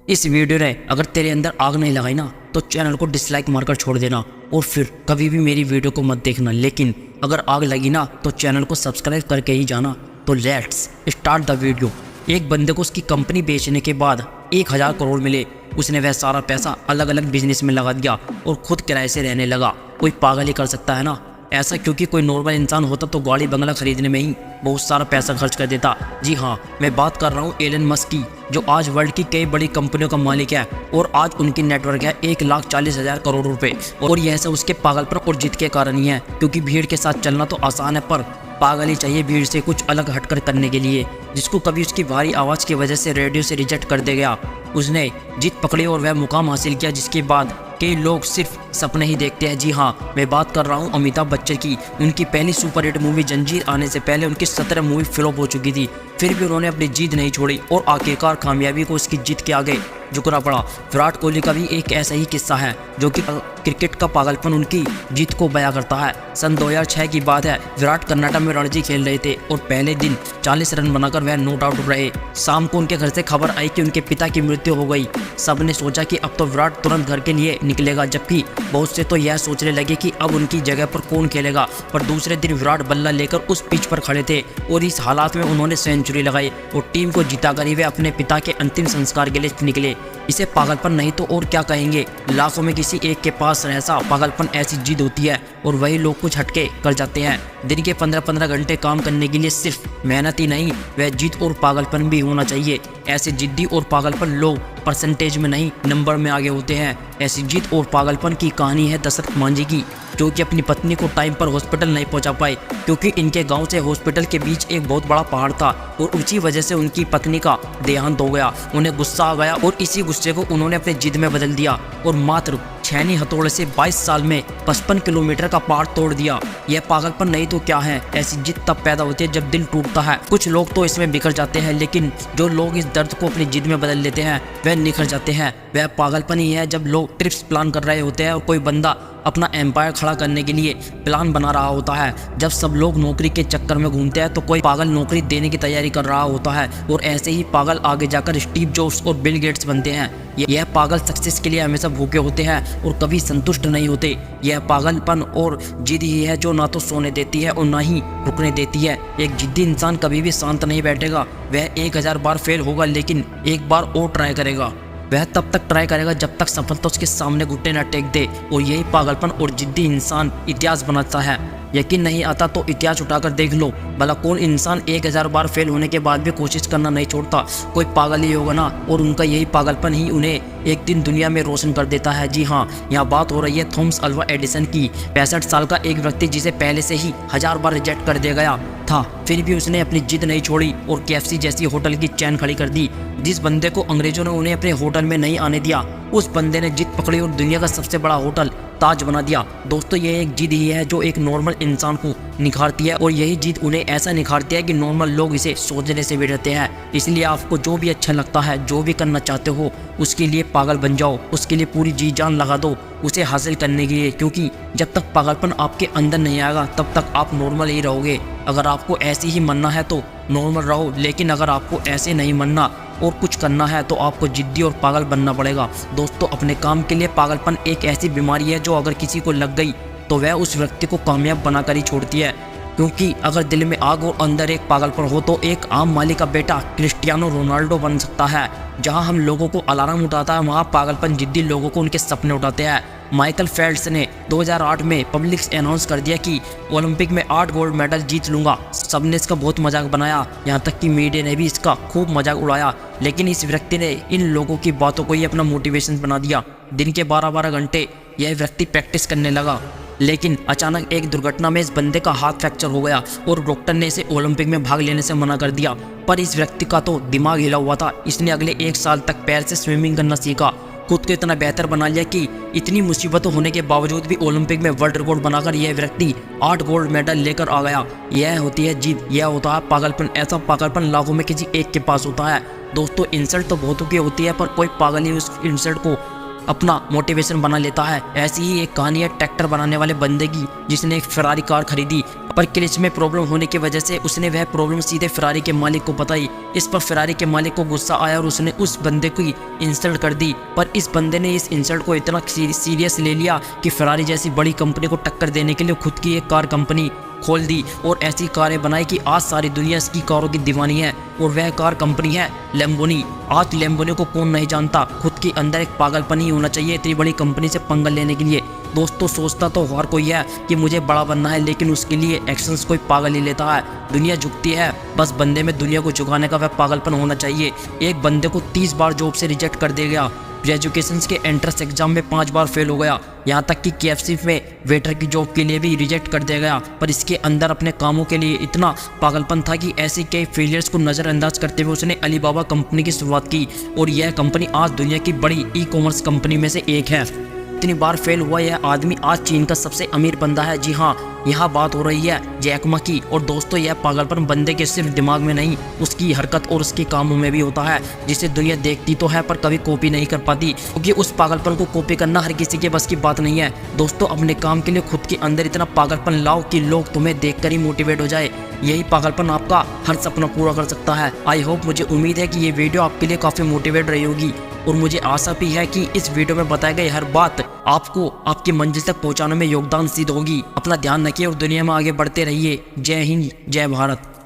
इस वीडियो ने अगर तेरे अंदर आग नहीं लगाई ना तो चैनल को डिसलाइक मारकर छोड़ देना और फिर कभी भी मेरी वीडियो को मत देखना। लेकिन अगर आग लगी ना तो चैनल को सब्सक्राइब करके ही जाना। तो लेट्स स्टार्ट द वीडियो। एक बंदे को उसकी कंपनी बेचने के बाद 1000 करोड़ मिले। उसने वह सारा पैसा अलग अलग बिजनेस में लगा दिया और खुद किराए से रहने लगा। कोई पागल ही कर सकता है ना ऐसा, क्योंकि कोई नॉर्मल इंसान होता तो गाड़ी बंगला खरीदने में ही बहुत सारा पैसा खर्च कर देता। जी हाँ, मैं बात कर रहा हूँ एलन मस्क की, जो आज वर्ल्ड की कई बड़ी कंपनियों का मालिक है और आज उनकी नेटवर्क है 1,40,000 करोड़ रुपए। और यह सब उसके पागलपन और जिद के कारण ही है, क्योंकि भीड़ के साथ चलना तो आसान है पर पागल ही चाहिए भीड़ से कुछ अलग हटकर करने के लिए। जिसको कभी उसकी भारी आवाज़ की वजह से रेडियो से रिजेक्ट कर दिया गया, उसने जीत पकड़ी और वह मुकाम हासिल किया जिसके बाद कई लोग सिर्फ सपने ही देखते हैं। जी हाँ, मैं बात कर रहा हूँ अमिताभ बच्चन की। उनकी पहली सुपरहिट मूवी जंजीर आने से पहले उनकी 17 मूवी फ्लॉप हो चुकी थी, फिर भी उन्होंने अपनी जीत नहीं छोड़ी और आखिरकार कामयाबी को उसकी जीत के आगे झुकना पड़ा। विराट कोहली का भी एक ऐसा ही किस्सा है, जो कि क्रिकेट का पागलपन उनकी जीत को बयां करता है। सन 2006 की बात है, विराट कर्नाटक में रणजी खेल रहे थे और पहले दिन 40 रन बनाकर वह नॉट आउट रहे। शाम को उनके घर से खबर आई कि उनके पिता की मृत्यु हो गई। सबने सोचा कि अब तो विराट तुरंत घर के लिए निकलेगा, जबकि बहुत से तो यह सोचने लगे कि अब उनकी जगह पर कौन खेलेगा। पर दूसरे दिन विराट बल्ला लेकर उस पिच पर खड़े थे और इस हालात में उन्होंने सेंचुरी लगाई और टीम को जिताकर ही वे अपने पिता के अंतिम संस्कार के लिए निकले। इसे पागलपन नहीं तो और क्या कहेंगे। लाखों में किसी एक के पास ऐसा पागलपन, ऐसी जिद होती है और वही लोग कुछ हटके कर जाते हैं। दिन के 15-15 घंटे काम करने के लिए सिर्फ मेहनत ही नहीं, वह जिद और पागलपन भी होना चाहिए। ऐसे जिद्दी और पागलपन लोग परसेंटेज में नहीं नंबर में आगे होते हैं। ऐसी जिद और पागलपन की कहानी है दशरथ मांझी की, जो कि अपनी पत्नी को टाइम पर हॉस्पिटल नहीं पहुंचा पाए, क्योंकि इनके गांव से हॉस्पिटल के बीच एक बहुत बड़ा पहाड़ था और उसी वजह से उनकी पत्नी का देहांत हो गया। उन्हें गुस्सा आ गया और इसी गुस्से को उन्होंने अपने जिद में बदल दिया और मात्र छेनी हथौड़े से 22 साल में 55 किलोमीटर का पहाड़ तोड़ दिया। यह पागलपन नहीं तो क्या है। ऐसी जिद तब पैदा होती है जब दिल टूटता है। कुछ लोग तो इसमें बिखर जाते हैं, लेकिन जो लोग इस दर्द को अपनी जिद में बदल लेते हैं वह निखर जाते हैं। वह पागलपन ही है जब लोग ट्रिप्स प्लान कर रहे होते हैं और कोई बंदा अपना एम्पायर खड़ा करने के लिए प्लान बना रहा होता है। जब सब लोग नौकरी के चक्कर में घूमते हैं तो कोई पागल नौकरी देने की तैयारी कर रहा होता है। और ऐसे ही पागल आगे जाकर स्टीव जॉब्स और बिल गेट्स बनते हैं। यह पागल सक्सेस के लिए हमेशा भूखे होते हैं और कभी संतुष्ट नहीं होते। यह पागलपन और जिद ही है जो ना तो सोने देती है और ना ही रुकने देती है। एक जिद्दी इंसान कभी भी शांत नहीं बैठेगा। वह 1000 बार फेल होगा, लेकिन एक बार और ट्राई करेगा। वह तब तक ट्राई करेगा जब तक सफलता उसके सामने घुटने न टेक दे। और यही पागलपन और जिद्दी इंसान इतिहास बनाता है। यकीन नहीं आता तो इतिहास उठाकर देख लो, भला कौन इंसान 1000 बार फेल होने के बाद भी कोशिश करना नहीं छोड़ता। कोई पागल ही होगा ना, और उनका यही पागलपन ही उन्हें एक दिन दुनिया में रोशन कर देता है। जी हाँ, यहाँ बात हो रही है थॉमस अल्वा एडिसन की। 65 साल का एक व्यक्ति जिसे पहले से ही 1000 बार रिजेक्ट कर दिया गया था, फिर भी उसने अपनी जिद नहीं छोड़ी और KFC जैसी होटल की चैन खड़ी कर दी। जिस बंदे को अंग्रेजों ने उन्हें अपने होटल में नहीं आने दिया, उस बंदे ने जिद पकड़ी और दुनिया का सबसे बड़ा होटल ताज बना दिया। दोस्तों, ये एक जिद ही है जो एक नॉर्मल इंसान को निखारती है और यही जिद उन्हें ऐसा निखारती है कि नॉर्मल लोग इसे सोचने से भी डरते हैं। इसलिए आपको जो भी अच्छा लगता है, जो भी करना चाहते हो, उसके लिए पागल बन जाओ, उसके लिए पूरी जी जान लगा दो उसे हासिल करने के लिए। क्योंकि जब तक पागलपन आपके अंदर नहीं आएगा तब तक आप नॉर्मल ही रहोगे। अगर आपको ऐसे ही मनना है तो नॉर्मल रहो, लेकिन अगर आपको ऐसे नहीं मनना और कुछ करना है तो आपको जिद्दी और पागल बनना पड़ेगा। दोस्तों, अपने काम के लिए पागलपन एक ऐसी बीमारी है जो अगर किसी को लग गई तो वह उस व्यक्ति को कामयाब बनाकर ही छोड़ती है। क्योंकि अगर दिल में आग और अंदर एक पागलपन हो तो एक आम माली का बेटा क्रिस्टियानो रोनाल्डो बन सकता है। जहां हम लोगों को अलार्म उठाता है, वहां पागलपन जिद्दी लोगों को उनके सपने उठाते हैं। माइकल फेल्प्स ने 2008 में पब्लिक अनाउंस कर दिया कि ओलंपिक में 8 गोल्ड मेडल जीत लूंगा। सबने इसका बहुत मजाक बनाया, यहाँ तक कि मीडिया ने भी इसका खूब मजाक उड़ाया। लेकिन इस व्यक्ति ने इन लोगों की बातों को ही अपना मोटिवेशन बना दिया। दिन के 12-12 घंटे यह व्यक्ति प्रैक्टिस करने लगा, लेकिन अचानक एक दुर्घटना में इस बंदे का हाथ फ्रैक्चर हो गया और डॉक्टर ने इसे ओलंपिक में भाग लेने से मना कर दिया। पर इस व्यक्ति का तो दिमाग हिला हुआ था। इसने अगले 1 साल तक पैर से स्विमिंग करना सीखा, खुद को इतना बेहतर बना लिया कि इतनी मुसीबतों होने के बावजूद भी ओलंपिक में वर्ल्ड रिकॉर्ड बनाकर यह व्यक्ति 8 गोल्ड मेडल लेकर आ गया। यह होती है जीत, यह होता है पागलपन। ऐसा पागलपन लाखों में किसी एक के पास होता है। दोस्तों, इंसल्ट तो बहुतों की होती है, पर कोई पागल ही उस इंसल्ट को अपना मोटिवेशन बना लेता है। ऐसी ही एक कहानी है ट्रैक्टर बनाने वाले बंदे की, जिसने एक फरारी कार खरीदी, पर क्लच में प्रॉब्लम होने की वजह से उसने वह प्रॉब्लम सीधे फरारी के मालिक को बताई। इस पर फरारी के मालिक को गुस्सा आया और उसने उस बंदे की इंसल्ट कर दी। पर इस बंदे ने इस इंसल्ट को इतना सीरियस ले लिया कि फरारी जैसी बड़ी कंपनी को टक्कर देने के लिए खुद की एक कार कंपनी खोल दी और ऐसी कारें बनाई कि आज सारी दुनिया इसकी कारों की दीवानी है। और वह कार कंपनी है लैम्बोर्गिनी। आज लैम्बोर्गिनी को कौन नहीं जानता। खुद के अंदर एक पागलपन ही होना चाहिए इतनी बड़ी कंपनी से पंगा लेने के लिए। दोस्तों, सोचता तो हर कोई है कि मुझे बड़ा बनना है, लेकिन उसके लिए एक्शंस कोई पागल ही लेता है। दुनिया झुकती है, बस बंदे में दुनिया को झुकाने का वह पागलपन होना चाहिए। एक बंदे को 30 बार जॉब से रिजेक्ट कर दिया गया, एजुकेशन के एंट्रेंस एग्जाम में 5 बार फेल हो गया, यहाँ तक कि KFC में वेटर की जॉब के लिए भी रिजेक्ट कर दिया गया। पर इसके अंदर अपने कामों के लिए इतना पागलपन था कि ऐसे कई फेलियर्स को नज़रअंदाज करते हुए उसने अलीबाबा कंपनी की शुरुआत की और यह कंपनी आज दुनिया की बड़ी ई-कॉमर्स कंपनी में से एक है। इतनी बार फेल हुआ यह आदमी आज चीन का सबसे अमीर बंदा है। जी हाँ, यहाँ बात हो रही है जैक मा की। और दोस्तों, यह पागलपन बंदे के सिर्फ दिमाग में नहीं, उसकी हरकत और उसके कामों में भी होता है, जिसे दुनिया देखती तो है पर कभी कॉपी नहीं कर पाती, क्योंकि उस पागलपन को कॉपी करना हर किसी के बस की बात नहीं है। दोस्तों, अपने काम के लिए खुद के अंदर इतना पागलपन लाओ कि लोग तुम्हें देखकर ही मोटिवेट हो जाए। यही पागलपन आपका हर सपना पूरा कर सकता है। आई होप, मुझे उम्मीद है कि ये वीडियो आपके लिए काफ़ी मोटिवेट रही होगी और मुझे आशा भी है कि इस वीडियो में बताई गई हर बात आपको आपकी मंजिल तक पहुंचाने में योगदान सिद्ध होगी। अपना ध्यान रखिए और दुनिया में आगे बढ़ते रहिए। जय हिंद, जय भारत।